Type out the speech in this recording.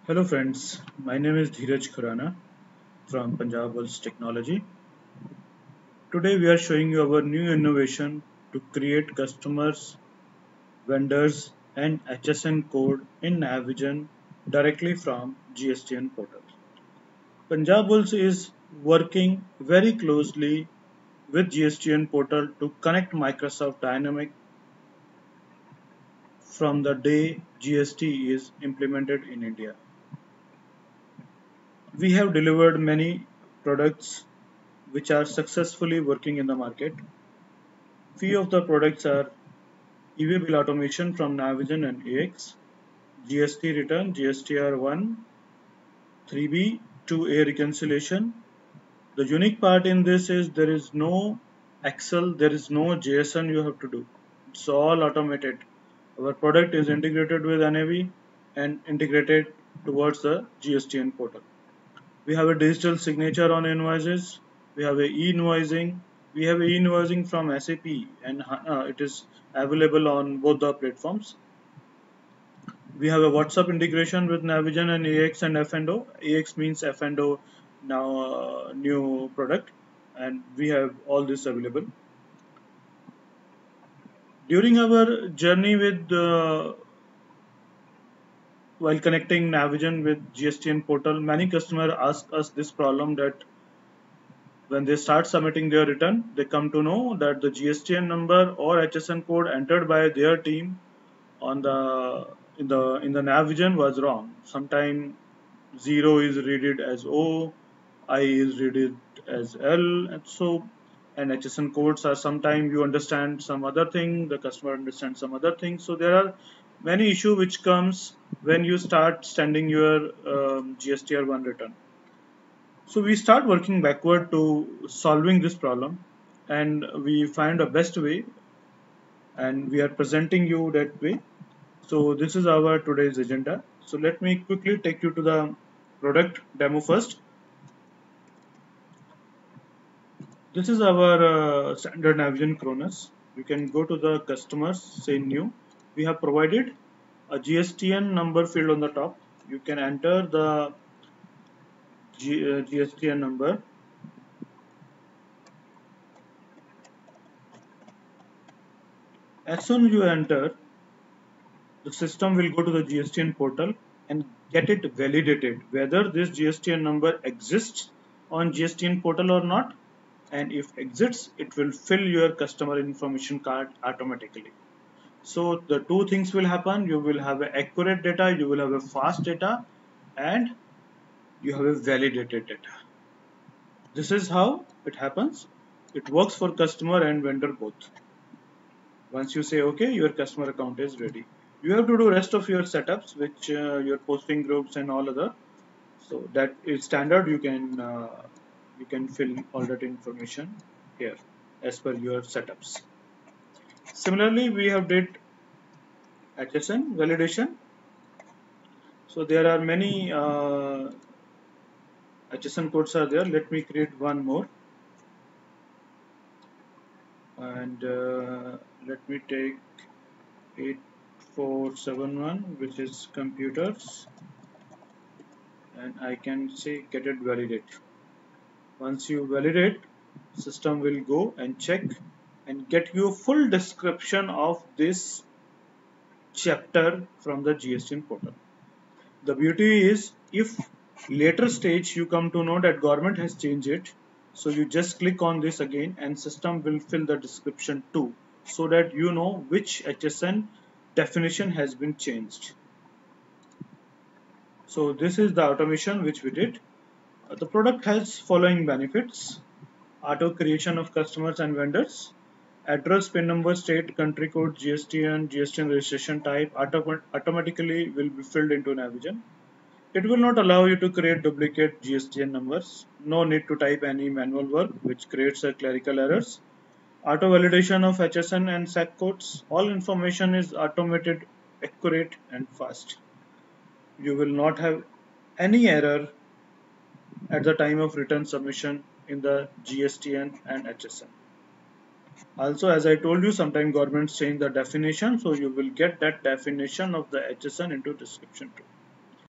Hello friends, my name is Dheeraj Khurana from Punjab World's Technology. Today we are showing you our new innovation to create customers, vendors and HSN code in Navision directly from GSTN portal. Punjab Worlds is working very closely with GSTN portal to connect Microsoft Dynamics from the day GST is implemented in India. We have delivered many products which are successfully working in the market. Few of the products are e-way bill automation from Navision and AX, GST return, GSTR1, 3B, 2A reconciliation. The unique part in this is there is no Excel, there is no JSON you have to do. It's all automated. Our product is integrated with NAV and integrated towards the GSTN portal. We have a digital signature on invoices. We have a e-invoicing. We have a e-invoicing from SAP and it is available on both the platforms. We have a WhatsApp integration with Navision and AX and F&O. AX means F&O now new product, and we have all this available. During our journey with while connecting Navision with GSTN portal, many customers ask us this problem that when they start submitting their return, they come to know that the GSTN number or HSN code entered by their team on the Navision was wrong. Sometimes 0 is read as O, I is read as L, and HSN codes are sometimes you understand some other thing, the customer understands some other thing. So there are many issues which comes when you start sending your GSTR1 return. So we start working backward to solving this problem, and we find a best way, and we are presenting you that way. So this is our today's agenda. So let me quickly take you to the product demo first. This is our standard Navision Cronus. You can go to the customers, say new. We have provided a GSTN number field on the top. You can enter the GSTN number. As soon as you enter, the system will go to the GSTN portal and get it validated whether this GSTN number exists on GSTN portal or not, and if exists, it will fill your customer information card automatically. So the two things will happen: you will have a accurate data, you will have a fast data, and you have a validated data. This is how it happens. It works for customer and vendor both. Once you say okay, your customer account is ready. You have to do rest of your setups, which your posting groups and all other. So that is standard. You can fill all that information here as per your setups. Similarly, we have did HSN validation. So there are many HSN codes are there. Let me create one more, and let me take 8471, which is computers, and I can say get it validate. Once you validate, system will go and check and get you a full description of this chapter from the GSTN portal. The beauty is if later stage you come to know that government has changed it, so you just click on this again and system will fill the description too, so that you know which HSN definition has been changed. So this is the automation which we did. The product has following benefits: auto creation of customers and vendors, address, PIN number, state, country code, GSTN, GSTN registration type automatically will be filled into Navision. It will not allow you to create duplicate GSTN numbers. No need to type any manual work, which creates a clerical errors. Auto validation of HSN and SAC codes. All information is automated, accurate, and fast. You will not have any error at the time of return submission in the GSTN and HSN. Also, as I told you, sometimes governments change the definition, so you will get that definition of the HSN into description too.